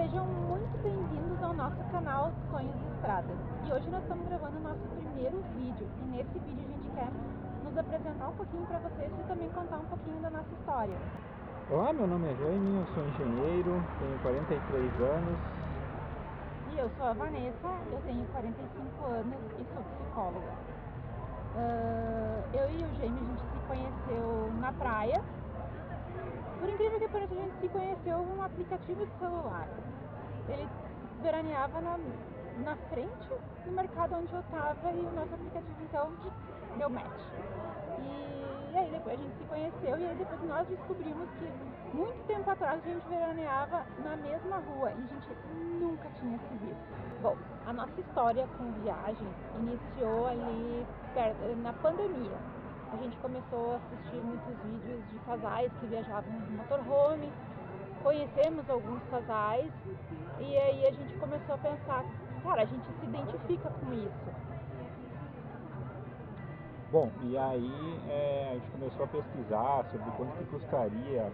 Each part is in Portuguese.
Sejam muito bem-vindos ao nosso canal Sonhos e Estradas. E hoje nós estamos gravando o nosso primeiro vídeo. E nesse vídeo a gente quer nos apresentar um pouquinho para vocês e também contar um pouquinho da nossa história. Olá, meu nome é Jaime, eu sou engenheiro, tenho 43 anos. E eu sou a Vanessa, eu tenho 45 anos e sou psicóloga. Eu e o Jaime, a gente se conheceu na praia. Por incrível que pareça, a gente se conheceu num aplicativo de celular. Ele veraneava na frente do mercado onde eu estava e o nosso aplicativo então deu match. E aí depois a gente se conheceu e aí depois nós descobrimos que muito tempo atrás a gente veraneava na mesma rua e a gente nunca tinha se visto. Bom, a nossa história com viagens iniciou ali na pandemia. A gente começou a assistir muitos vídeos de casais que viajavam de motorhome, conhecemos alguns casais e aí a gente começou a pensar, cara, a gente se identifica com isso. Bom, e aí a gente começou a pesquisar sobre quanto que custaria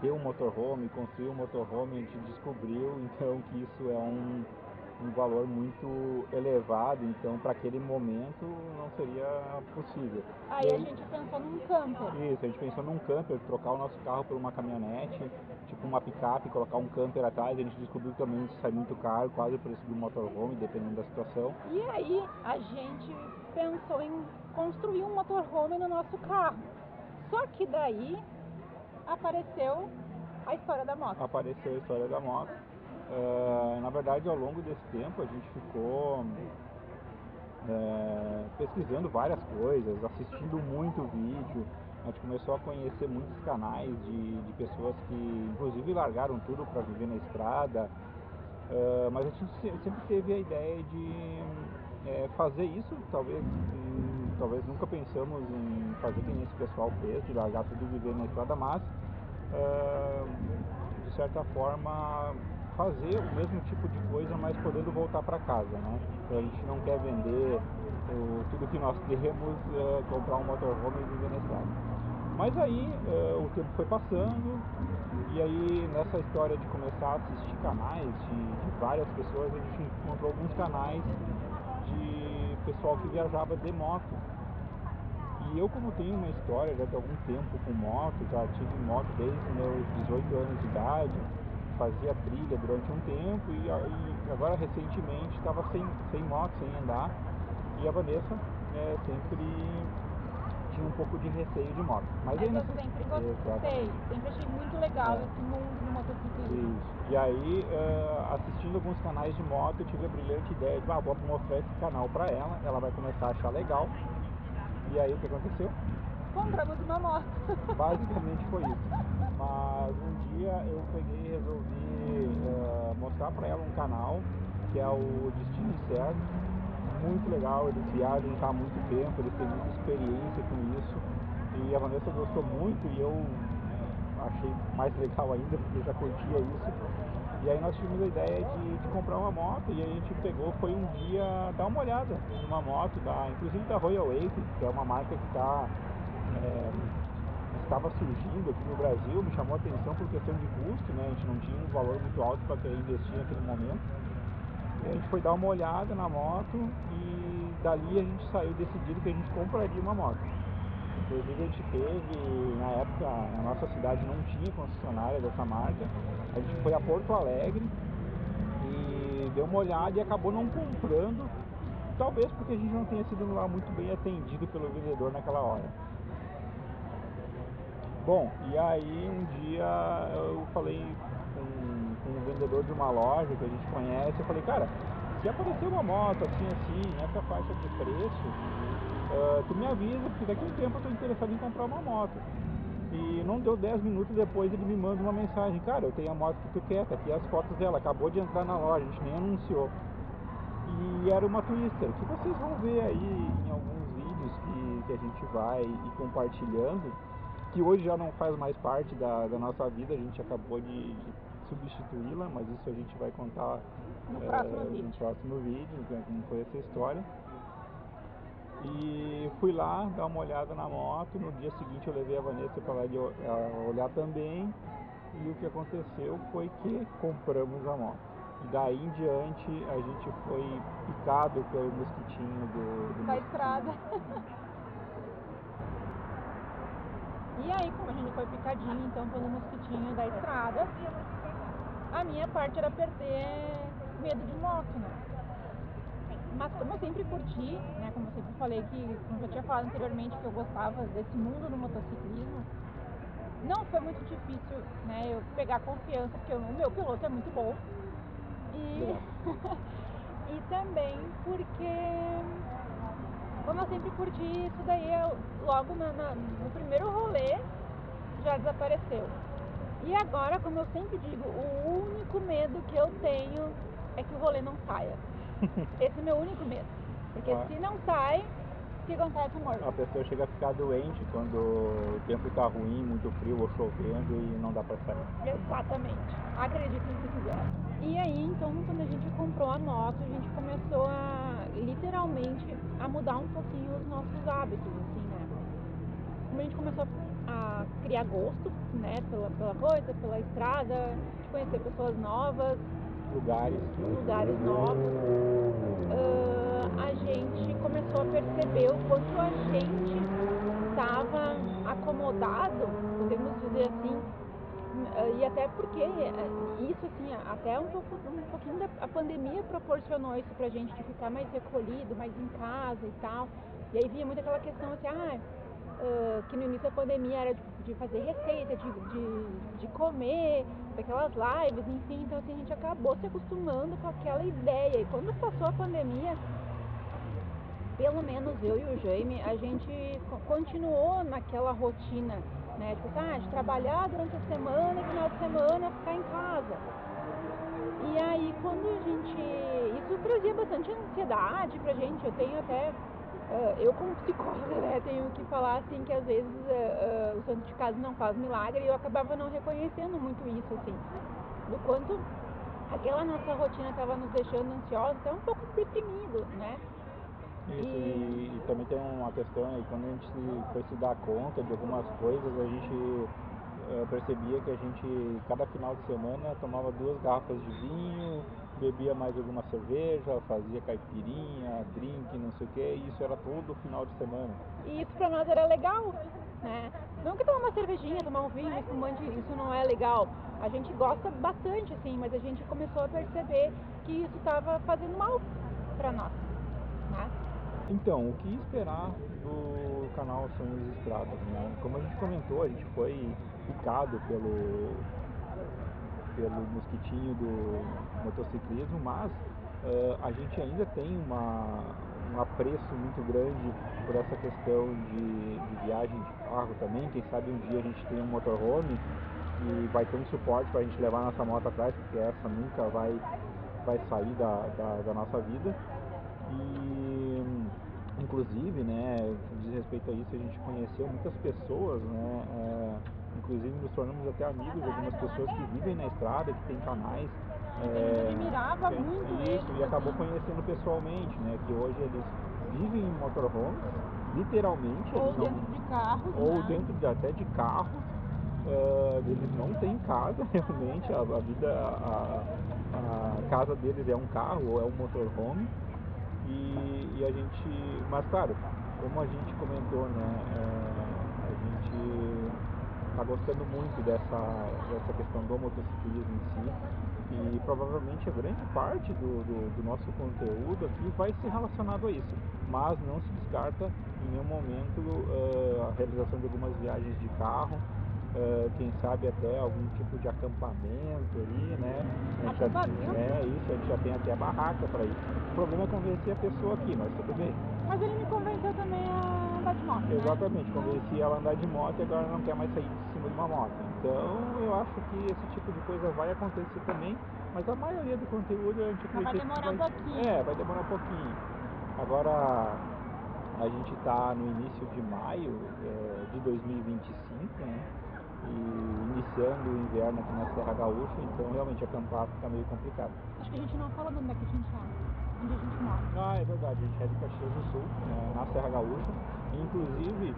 ter um motorhome, construir um motorhome. A gente descobriu então que isso é um valor muito elevado, então para aquele momento não seria possível. Aí a gente pensou num camper. Isso, a gente pensou num camper, trocar o nosso carro por uma caminhonete, tipo uma picape, colocar um camper atrás. A gente descobriu que também isso sai muito caro, quase o preço do motorhome, dependendo da situação. E aí a gente pensou em construir um motorhome no nosso carro. Só que daí apareceu a história da moto. Apareceu a história da moto. Na verdade, ao longo desse tempo a gente ficou pesquisando várias coisas, assistindo muito vídeo. A gente começou a conhecer muitos canais de pessoas que inclusive largaram tudo para viver na estrada. Mas a gente sempre teve a ideia de fazer isso. Talvez nunca pensamos em fazer que nem esse pessoal fez, de largar tudo e viver na estrada, mas de certa forma fazer o mesmo tipo de coisa, mas podendo voltar para casa, né? Então a gente não quer vender tudo que nós temos, comprar um motorhome e viver na estrada. Mas aí o tempo foi passando e aí nessa história de começar a assistir canais de várias pessoas, a gente encontrou alguns canais de pessoal que viajava de moto. E eu, como tenho uma história já de algum tempo com moto, já tive moto desde meus 18 anos de idade, fazia trilha durante um tempo e agora recentemente estava sem moto, sem andar, e a Vanessa sempre tinha um pouco de receio de moto. Mas eu sempre gostei, sempre achei muito legal esse mundo do motociclismo. Isso. E aí, assistindo alguns canais de moto, eu tive a brilhante ideia de, vou mostrar esse canal para ela, ela vai começar a achar legal. E aí o que aconteceu? Compramos uma moto. Basicamente foi isso. Mas um dia eu peguei e resolvi mostrar para ela um canal que é o Destino Incerto. Muito legal, eles viajam já há muito tempo, eles têm muita experiência com isso. E a Vanessa gostou muito e eu achei mais legal ainda, porque eu já curtia isso. E aí nós tivemos a ideia de comprar uma moto e a gente pegou, foi um dia dar uma olhada numa moto, inclusive da Royal Wave, que é uma marca que estava surgindo aqui no Brasil. Me chamou a atenção por questão de custo, né? A gente não tinha um valor muito alto para querer investir naquele momento. E a gente foi dar uma olhada na moto e dali a gente saiu decidido que a gente compraria uma moto. Inclusive a gente teve, na época, na nossa cidade não tinha concessionária dessa marca. A gente foi a Porto Alegre e deu uma olhada e acabou não comprando, talvez porque a gente não tenha sido lá muito bem atendido pelo vendedor naquela hora. Bom, e aí um dia eu falei com um vendedor de uma loja que a gente conhece, eu falei, cara, se aparecer uma moto assim, nessa faixa de preço, tu me avisa, porque daqui a um tempo eu estou interessado em comprar uma moto. E não deu 10 minutos depois ele me manda uma mensagem, cara, eu tenho a moto que tu quer, tá aqui as fotos dela, acabou de entrar na loja, a gente nem anunciou. E era uma Twister, que vocês vão ver aí em alguns vídeos que a gente vai ir compartilhando, que hoje já não faz mais parte da nossa vida, a gente acabou de substituí-la, mas isso a gente vai contar no próximo vídeo, como foi essa história. E fui lá dar uma olhada na moto. No dia seguinte eu levei a Vanessa para lá olhar também. e o que aconteceu foi que compramos a moto. E daí em diante a gente foi picado pelo mosquitinho do Da estrada. E aí, como a gente foi picadinho então pelo mosquitinho da estrada, a minha parte era perder medo de moto, né? Mas como eu sempre curti, né, como eu sempre falei que, como eu já tinha falado anteriormente, que eu gostava desse mundo do motociclismo, não foi muito difícil, né, eu pegar confiança, porque o meu piloto é muito bom. E, e também porque, como eu sempre curti isso daí, logo no primeiro rolê já desapareceu. E agora, como eu sempre digo, o único medo que eu tenho é que o rolê não saia. Esse é meu único medo. Porque se não sai, o que acontece, amor? A pessoa chega a ficar doente quando o tempo está ruim, muito frio ou chovendo e não dá para sair. Exatamente. Acreditem se quiser. E aí, então, quando a gente comprou a moto, a gente começou a, literalmente, a mudar um pouquinho os nossos hábitos, assim, né? Como a gente começou a criar gosto, né, pela coisa, pela estrada, de conhecer pessoas novas, lugares novos, a gente começou a perceber o quanto a gente estava acomodado, podemos dizer assim, e até porque isso assim, até um pouquinho a pandemia proporcionou isso pra gente, de ficar mais recolhido, mais em casa e tal. E aí vinha muito aquela questão assim, que no início da pandemia era de fazer receita, de comer, daquelas lives, enfim, então assim, a gente acabou se acostumando com aquela ideia. E quando passou a pandemia, pelo menos eu e o Jaime, a gente continuou naquela rotina, né? Tipo, de trabalhar durante a semana e final de semana ficar em casa. E aí quando a gente... Isso trazia bastante ansiedade pra gente. Eu tenho até... eu como psicóloga, né, tenho que falar assim que às vezes o santo de casa não faz milagre, e eu acabava não reconhecendo muito isso, assim, do quanto aquela nossa rotina estava nos deixando ansiosos, até um pouco deprimidos, né? Isso, e também tem uma questão aí, quando a gente foi se dar conta de algumas coisas, a gente percebia que a gente, cada final de semana, tomava 2 garrafas de vinho, bebia mais alguma cerveja, fazia caipirinha, drink, não sei o que, e isso era todo final de semana. E isso pra nós era legal, né? Não que tomar uma cervejinha, tomar um vinho, espumante, isso não é legal. A gente gosta bastante, assim, mas a gente começou a perceber que isso estava fazendo mal pra nós, né? Então, o que esperar do canal Sonhos e Estradas, né? Como a gente comentou, a gente foi picado pelo mosquitinho do motociclismo, mas a gente ainda tem um apreço muito grande por essa questão de viagem de carro também. Quem sabe um dia a gente tem um motorhome e vai ter um suporte para a gente levar a nossa moto atrás, porque essa nunca vai sair da nossa vida. E inclusive, né, diz respeito a isso, a gente conheceu muitas pessoas, né, inclusive nos tornamos até amigos de algumas pessoas que vivem na estrada, que tem canais. A gente admirava muito isso, eles, e acabou assim, conhecendo pessoalmente, né, que hoje eles vivem em motorhomes, literalmente. ou Eles não, dentro de carros, ou né? dentro até de carros. Eles não têm casa, realmente, a casa deles é um carro ou é um motorhome. E a gente, mas claro, como a gente comentou, né, a gente está gostando muito dessa questão do motociclismo em si, e provavelmente a grande parte do nosso conteúdo aqui vai ser relacionado a isso, mas não se descarta em nenhum momento a realização de algumas viagens de carro. Quem sabe até algum tipo de acampamento aí, né? Acampamento? Isso, a gente já tem até a barraca para isso. O problema é convencer a pessoa aqui, mas tudo bem. Mas ele me convenceu também a andar de moto, né? Exatamente, convenci ela a andar de moto e agora não quer mais sair de cima de uma moto. Então eu acho que esse tipo de coisa vai acontecer também, mas a maioria do conteúdo a gente acredita vai demorar um pouquinho. vai demorar um pouquinho. Agora a gente está no início de maio de 2025, né? E iniciando o inverno aqui na Serra Gaúcha, então realmente acampar fica meio complicado. Acho que a gente não falou onde é que a gente tá, onde a gente mora. Ah, é verdade, a gente é de Caxias do Sul, na Serra Gaúcha. Inclusive,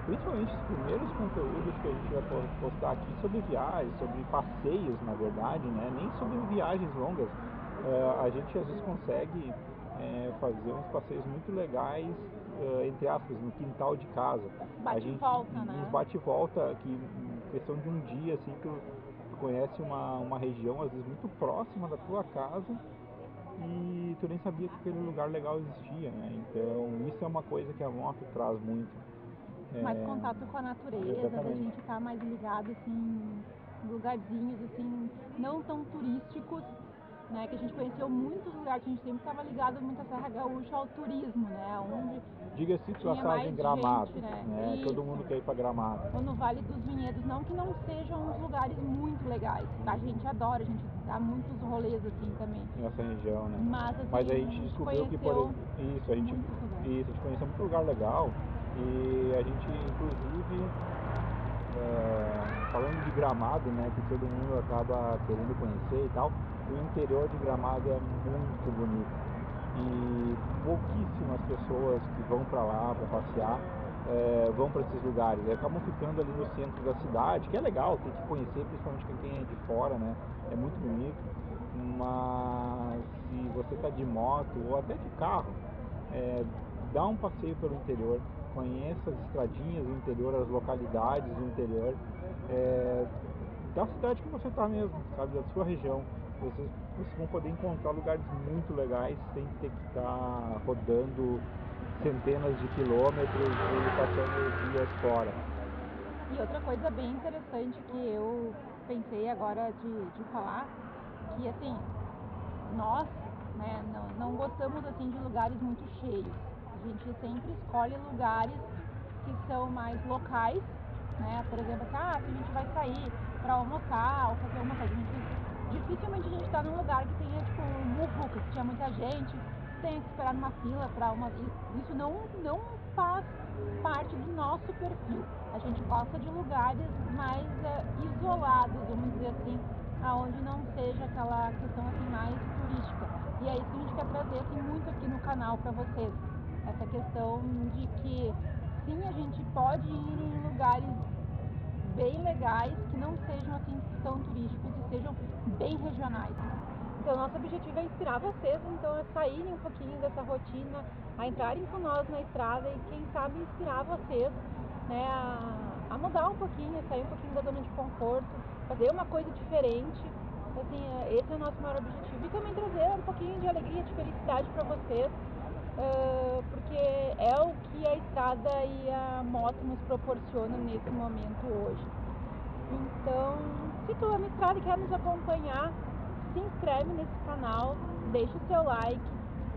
principalmente os primeiros conteúdos que a gente vai postar aqui sobre viagens, sobre passeios, na verdade, né? Nem sobre viagens longas. A gente às vezes consegue fazer uns passeios muito legais, entre aspas, no quintal de casa. Bate e volta, né? Uns bate e volta, que em questão de um dia, assim, tu conhece uma região, às vezes, muito próxima da tua casa, e tu nem sabia que aquele lugar legal existia, né? Então, isso é uma coisa que a moto traz muito. Mais contato com a natureza, da Exatamente. gente estar mais ligado, assim, em lugarzinhos, assim, não tão turísticos, né? Que a gente conheceu muitos lugares, a gente sempre estava ligado muito à Serra Gaúcha, ao turismo, né? Onde Diga-se de tinha passagem, mais Gramado, gente, né? Todo mundo quer ir para Gramado. Ou no Vale dos Vinhedos, não que não sejam uns lugares muito legais. A gente adora, a gente dá muitos rolês assim também. Nessa região, né? Mas, assim, a gente descobriu que, por exemplo, a gente conheceu muito lugar legal, e a gente, inclusive, falando de Gramado, né, que todo mundo acaba querendo conhecer e tal, o interior de Gramado é muito bonito. E pouquíssimas pessoas que vão para lá para passear vão para esses lugares. E acabam ficando ali no centro da cidade, que é legal, tem que conhecer, principalmente quem é de fora, né? É muito bonito. Mas se você está de moto ou até de carro, dá um passeio pelo interior, conheça as estradinhas do interior, as localidades do interior, da cidade que você está mesmo, sabe, da sua região. Vocês vão poder encontrar lugares muito legais sem ter que estar rodando centenas de quilômetros e passando dias fora. E outra coisa bem interessante que eu pensei agora de falar, que assim, nós, né, não gostamos assim de lugares muito cheios. A gente sempre escolhe lugares que são mais locais, né? Por exemplo, assim, se a gente vai sair para almoçar ou fazer alguma coisa, dificilmente a gente está num lugar que tenha tipo muvuca, que tinha muita gente, tem que esperar numa fila para uma. Isso não faz parte do nosso perfil. A gente gosta de lugares mais isolados, vamos dizer assim, aonde não seja aquela questão assim mais turística. E é isso que a gente quer trazer assim, muito aqui no canal para vocês. Essa questão de que sim, a gente pode ir em lugares bem legais, que não sejam assim tão turísticos e sejam bem regionais. Então, nosso objetivo é inspirar vocês, então, a saírem um pouquinho dessa rotina, a entrarem com nós na estrada e, quem sabe, inspirar vocês, né, a mudar um pouquinho, a sair um pouquinho da zona de conforto, fazer uma coisa diferente. Assim, esse é o nosso maior objetivo. E também trazer um pouquinho de alegria, de felicidade para vocês, porque é o que a estrada e a moto nos proporcionam nesse momento hoje. Então, se tu é uma estrada e quer nos acompanhar, se inscreve nesse canal, deixa o seu like,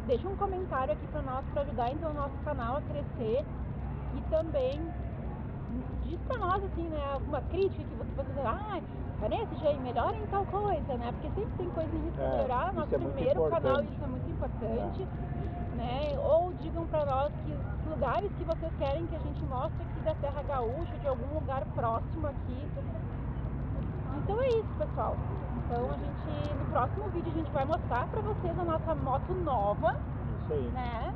deixa um comentário aqui para nós, para ajudar então o nosso canal a crescer, e também diz para nós assim, né, alguma crítica que você Vanessa, já melhora em tal coisa, né, porque sempre tem coisinhas para melhorar, nosso primeiro canal, isso é muito importante, né, ou digam para nós que os lugares que vocês querem que a gente mostre aqui da Serra Gaúcha, de algum lugar próximo aqui. Então é isso, pessoal. Então no próximo vídeo a gente vai mostrar pra vocês a nossa moto nova. Isso aí. Né?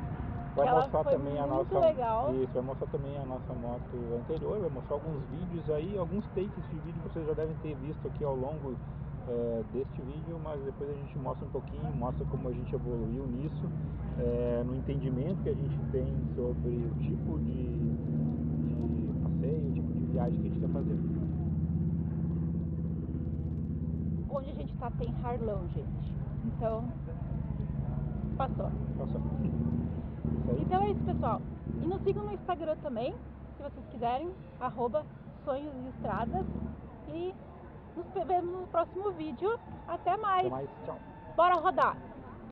Vai mostrar também legal. Isso, vai mostrar também a nossa moto anterior, vai mostrar alguns vídeos aí, alguns takes de vídeo vocês já devem ter visto aqui ao longo deste vídeo, mas depois a gente mostra um pouquinho, mostra como a gente evoluiu nisso, no entendimento que a gente tem sobre o tipo de passeio, o tipo de viagem que a gente quer fazer. Onde a gente tá tem Harlão, gente. Então, passou. Então é isso, pessoal. E nos sigam no Instagram também, se vocês quiserem, @sonhos e estradas. E nos vemos no próximo vídeo. Até mais. Tchau. Bora rodar!